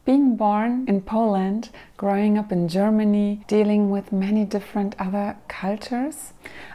Being born in Poland, growing up in Germany, dealing with many different other cultures,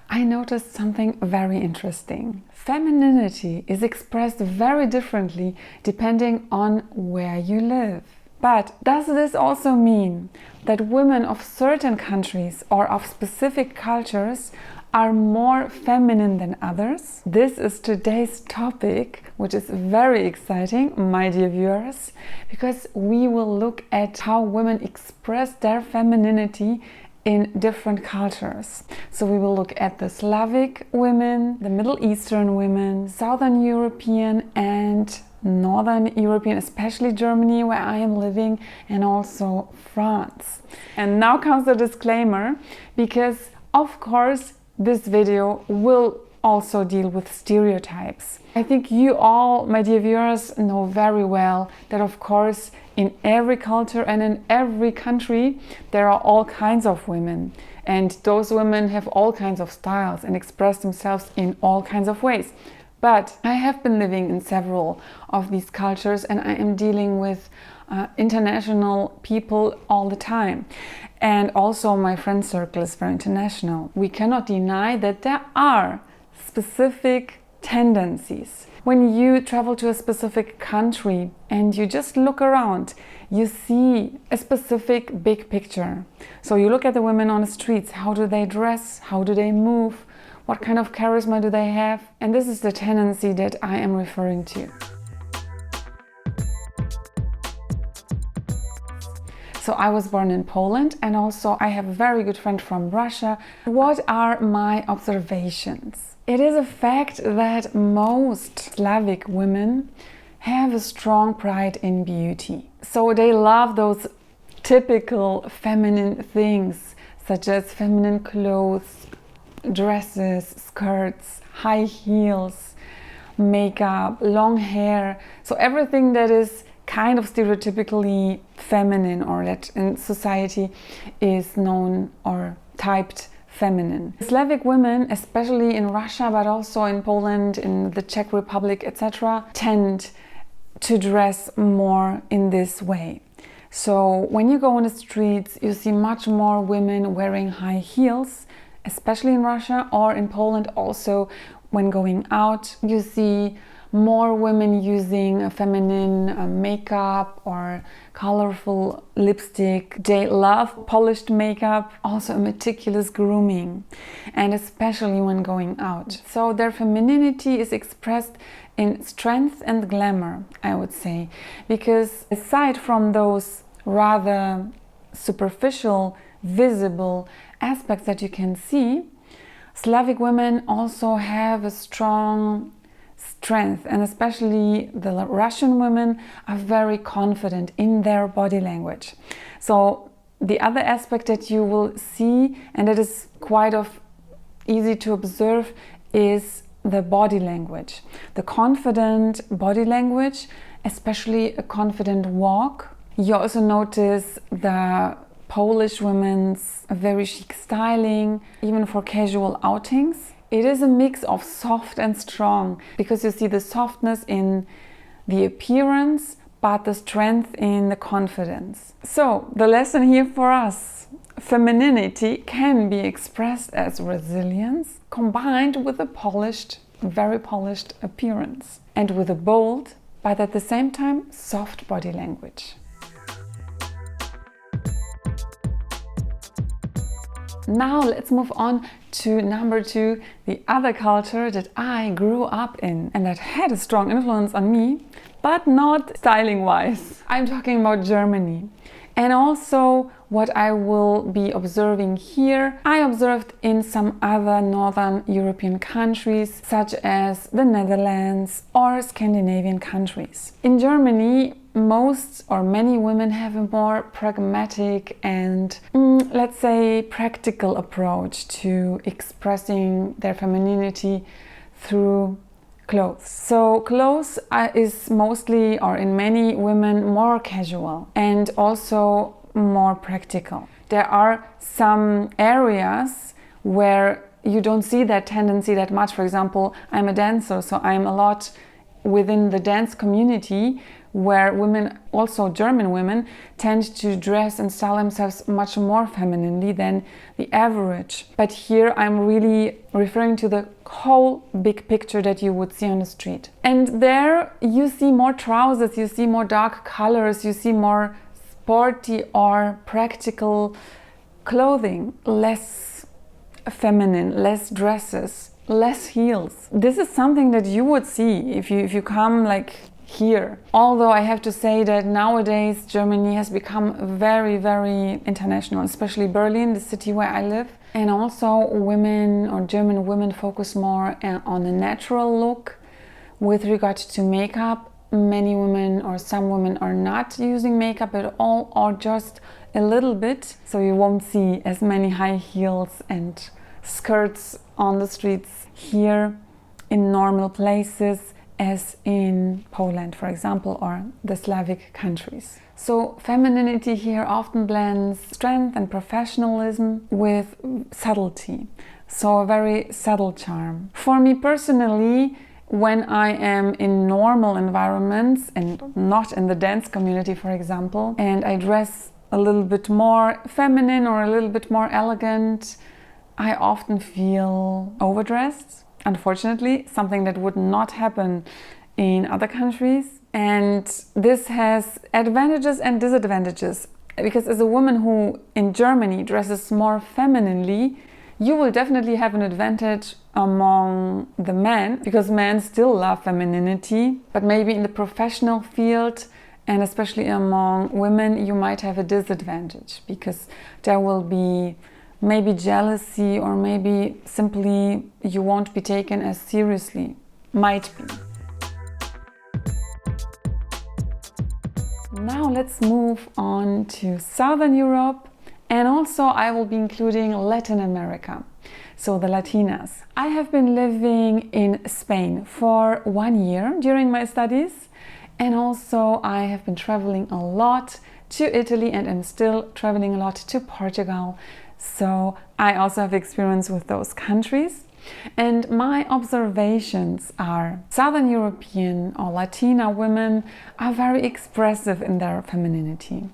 I noticed something very interesting. Femininity is expressed very differently depending on where you live. But does this also mean that women of certain countries or of specific cultures are more feminine than others? This is today's topic, which is very exciting, my dear viewers, because we will look at how women express their femininity in different cultures. So we will look at the Slavic women, the Middle Eastern women, Southern European and Northern European, especially Germany where I am living, and also France. And now comes the disclaimer, because of course this video will also deal with stereotypes. I think you all, my dear viewers, know very well that of course in every culture and in every country there are all kinds of women, and those women have all kinds of styles and express themselves in all kinds of ways. But I have been living in several of these cultures and I am dealing with international people all the time. And also my friend circle is very international. We cannot deny that there are specific tendencies. When you travel to a specific country and you just look around, you see a specific big picture. So you look at the women on the streets, how do they dress, how do they move, what kind of charisma do they have? And this is the tendency that I am referring to. So I was born in Poland and also I have a very good friend from Russia. What are my observations? It is a fact that most Slavic women have a strong pride in beauty. So they love those typical feminine things, such as feminine clothes, dresses, skirts, high heels, makeup, long hair. So everything that is kind of stereotypically feminine or that in society is known or typed feminine. Slavic women, especially in Russia, but also in Poland, in the Czech Republic, etc., tend to dress more in this way. So when you go on the streets, you see much more women wearing high heels, especially in Russia, or in Poland also when going out, you see more women using a feminine makeup or colorful lipstick. They love polished makeup, also meticulous grooming, and especially when going out. So their femininity is expressed in strength and glamour, I would say, because aside from those rather superficial, visible aspects that you can see, Slavic women also have a strong strength, and especially the Russian women are very confident in their body language. So the other aspect that you will see, and that is quite easy to observe, is the body language. The confident body language, especially a confident walk. You also notice the Polish women's very chic styling, even for casual outings. It is a mix of soft and strong, because you see the softness in the appearance, but the strength in the confidence. So the lesson here for us: femininity can be expressed as resilience combined with a polished, very polished appearance, and with a bold, but at the same time soft body language. Now let's move on to number 2, the other culture that I grew up in and that had a strong influence on me, but not styling wise. I'm talking about Germany. And also what I will be observing here, I observed in some other Northern European countries, such as the Netherlands or Scandinavian countries. In Germany, most or many women have a more pragmatic and, let's say, practical approach to expressing their femininity through clothes. So clothes is mostly, or in many women, more casual and also more practical. There are some areas where you don't see that tendency that much. For example, I'm a dancer, so I'm a lot within the dance community, where women, also German women, tend to dress and style themselves much more femininely than the average. But here I'm really referring to the whole big picture that you would see on the street. And there you see more trousers, you see more dark colors, you see more sporty or practical clothing, less feminine, less dresses, less heels. This is something that you would see if you come like here. Although I have to say that nowadays Germany has become very, very international, especially Berlin, the city where I live. And also women, or German women, focus more on a natural look with regard to makeup. Many women, or some women, are not using makeup at all, or just a little bit. So you won't see as many high heels and skirts on the streets here in normal places as in Poland, for example, or the Slavic countries. So femininity here often blends strength and professionalism with subtlety, so a very subtle charm. For me personally, when I am in normal environments and not in the dance community, for example, and I dress a little bit more feminine or a little bit more elegant, I often feel overdressed. Unfortunately, something that would not happen in other countries. And this has advantages and disadvantages, because as a woman who in Germany dresses more femininely, you will definitely have an advantage among the men, because men still love femininity. But maybe in the professional field, and especially among women, you might have a disadvantage, because there will be maybe jealousy, or maybe simply you won't be taken as seriously. Might be. Now let's move on to Southern Europe, and also I will be including Latin America, so the Latinas. I have been living in Spain for 1 year during my studies, and also I have been traveling a lot to Italy, and I'm still traveling a lot to Portugal. So I also have experience with those countries. And my observations are Southern European or Latina women are very expressive in their femininity.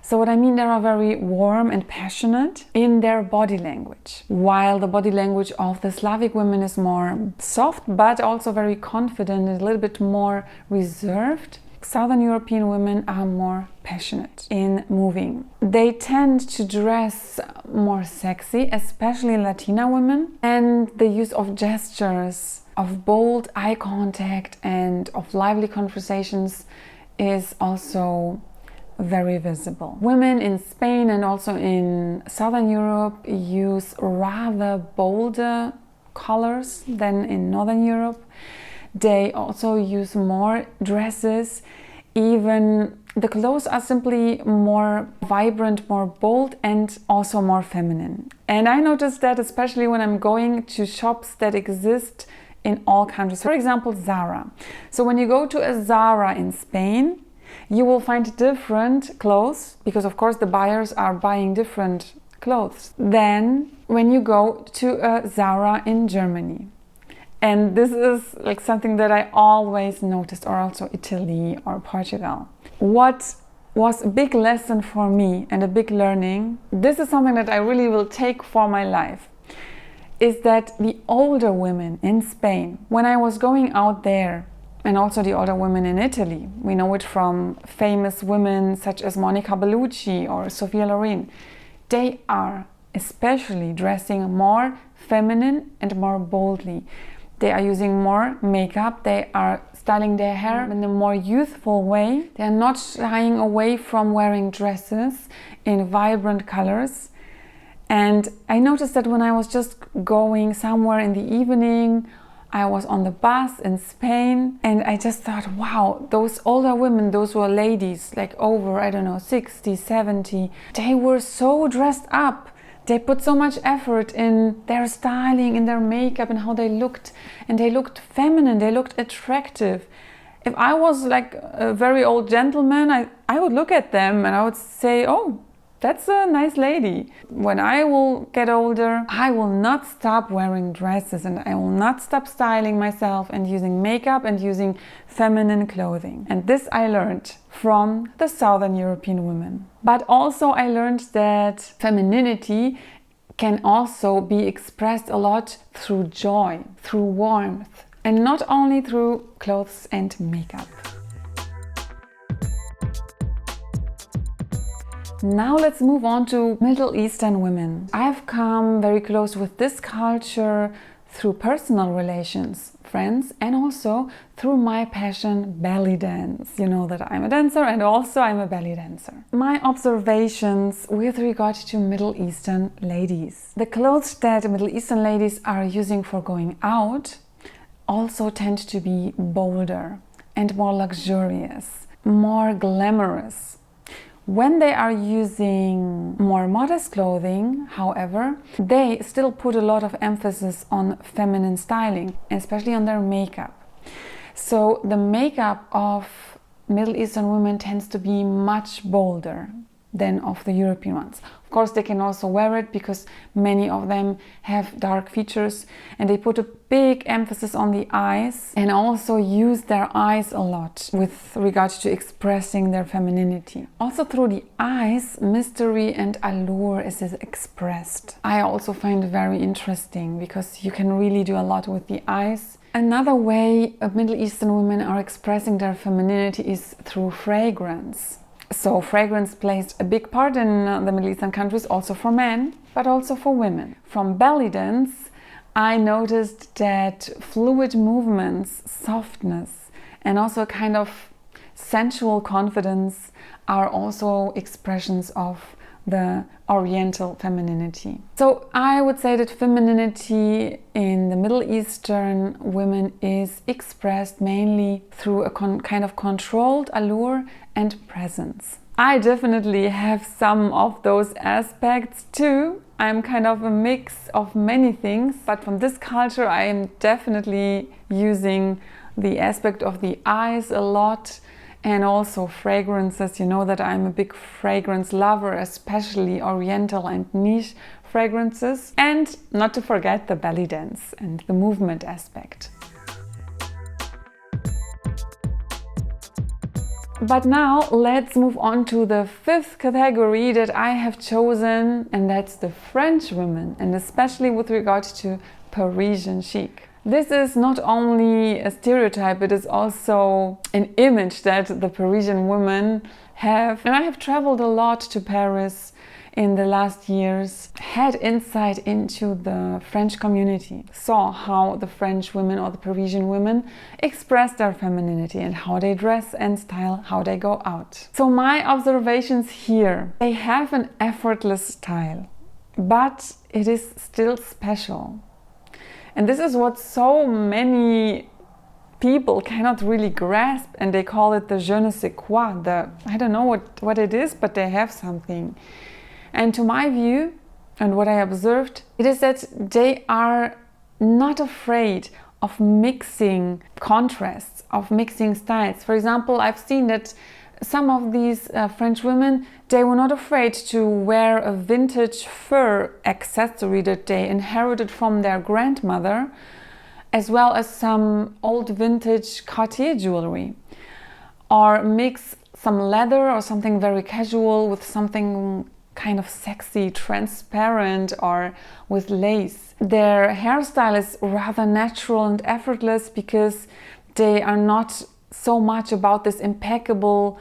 So what I mean, they are very warm and passionate in their body language, while the body language of the Slavic women is more soft, but also very confident and a little bit more reserved. Southern European women are more passionate in moving. They tend to dress more sexy, especially Latina women, and the use of gestures, of bold eye contact and of lively conversations is also very visible. Women in Spain and also in Southern Europe use rather bolder colors than in Northern Europe. They also use more dresses. Even the clothes are simply more vibrant, more bold, and also more feminine. And I noticed that especially when I'm going to shops that exist in all countries. For example, Zara. So when you go to a Zara in Spain, you will find different clothes, because of course the buyers are buying different clothes, than when you go to a Zara in Germany. And this is like something that I always noticed, or also Italy or Portugal. What was a big lesson for me and a big learning, this is something that I really will take for my life, is that the older women in Spain, when I was going out there, and also the older women in Italy, we know it from famous women such as Monica Bellucci or Sophia Loren, they are especially dressing more feminine and more boldly. They are using more makeup, they are styling their hair in a more youthful way. They are not shying away from wearing dresses in vibrant colors. And I noticed that when I was just going somewhere in the evening, I was on the bus in Spain, and I just thought, wow, those older women, those were ladies, like over, I don't know, 60, 70, they were so dressed up. They put so much effort in their styling, in their makeup, and how they looked. And they looked feminine, they looked attractive. If I was like a very old gentleman, I would look at them and I would say, oh, that's a nice lady. When I will get older, I will not stop wearing dresses and I will not stop styling myself and using makeup and using feminine clothing. And this I learned from the Southern European women. But also I learned that femininity can also be expressed a lot through joy, through warmth, and not only through clothes and makeup. Now let's move on to Middle Eastern women. I've come very close with this culture through personal relations, friends, and also through my passion, belly dance. You know that I'm a dancer and also I'm a belly dancer. My observations with regard to Middle Eastern ladies. The clothes that Middle Eastern ladies are using for going out also tend to be bolder and more luxurious, more glamorous. When they are using more modest clothing, however, they still put a lot of emphasis on feminine styling, especially on their makeup. So the makeup of Middle Eastern women tends to be much bolder than of the European ones. Of course, they can also wear it because many of them have dark features and they put a big emphasis on the eyes and also use their eyes a lot with regard to expressing their femininity. Also through the eyes, mystery and allure is expressed. I also find it very interesting because you can really do a lot with the eyes. Another way Middle Eastern women are expressing their femininity is through fragrance. So fragrance plays a big part in the Middle Eastern countries, also for men, but also for women. From belly dance, I noticed that fluid movements, softness, and also a kind of sensual confidence are also expressions of the Oriental femininity. So I would say that femininity in the Middle Eastern women is expressed mainly through a kind of controlled allure and presence. I definitely have some of those aspects too. I'm kind of a mix of many things, but from this culture I am definitely using the aspect of the eyes a lot. And also fragrances. You know that I'm a big fragrance lover, especially Oriental and niche fragrances. And not to forget the belly dance and the movement aspect. But now let's move on to the fifth category that I have chosen, and that's the French women, and especially with regard to Parisian chic. This is not only a stereotype, it is also an image that the Parisian women have. And I have traveled a lot to Paris in the last years, had insight into the French community, saw how the French women or the Parisian women express their femininity and how they dress and style, how they go out. So my observations here, they have an effortless style, but it is still special. And this is what so many people cannot really grasp, and they call it the je ne sais quoi, I don't know what it is, but they have something. And to my view, and what I observed, it is that they are not afraid of mixing contrasts, of mixing styles. For example, I've seen that some of these French women, they were not afraid to wear a vintage fur accessory that they inherited from their grandmother, as well as some old vintage Cartier jewelry, or mix some leather or something very casual with something kind of sexy, transparent, or with lace. Their hairstyle is rather natural and effortless because they are not so much about this impeccable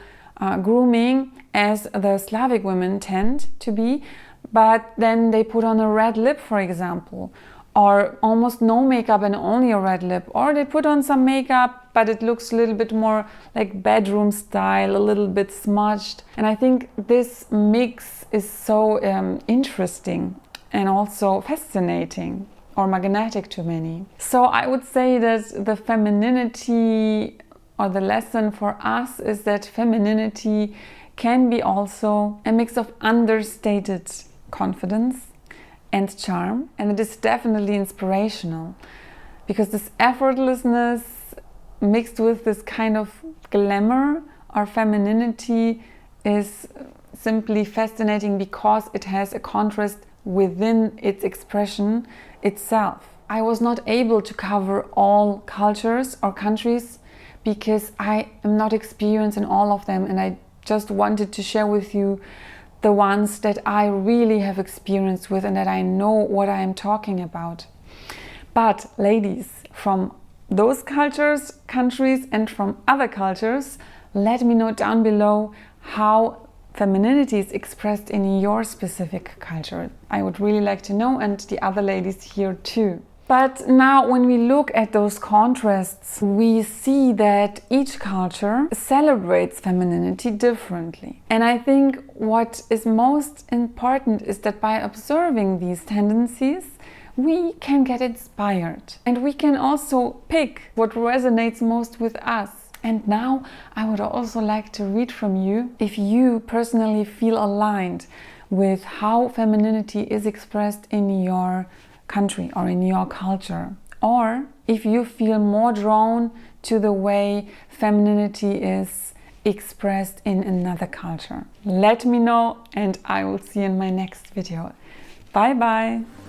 grooming as the Slavic women tend to be, but then they put on a red lip, for example, or almost no makeup and only a red lip, or they put on some makeup but it looks a little bit more like bedroom style, a little bit smudged. And I think this mix is so interesting and also fascinating or magnetic to many. So I would say that the femininity, or the lesson for us, is that femininity can be also a mix of understated confidence and charm, and it is definitely inspirational because this effortlessness mixed with this kind of glamour or femininity is simply fascinating because it has a contrast within its expression itself. I was not able to cover all cultures or countries because I am not experienced in all of them, and I just wanted to share with you the ones that I really have experience with and that I know what I am talking about. But ladies, from those cultures, countries, and from other cultures, let me know down below how femininity is expressed in your specific culture. I would really like to know, and the other ladies here too. But now when we look at those contrasts, we see that each culture celebrates femininity differently. And I think what is most important is that by observing these tendencies, we can get inspired. And we can also pick what resonates most with us. And now I would also like to read from you if you personally feel aligned with how femininity is expressed in your country or in your culture, or if you feel more drawn to the way femininity is expressed in another culture. Let me know, and I will see you in my next video. Bye bye!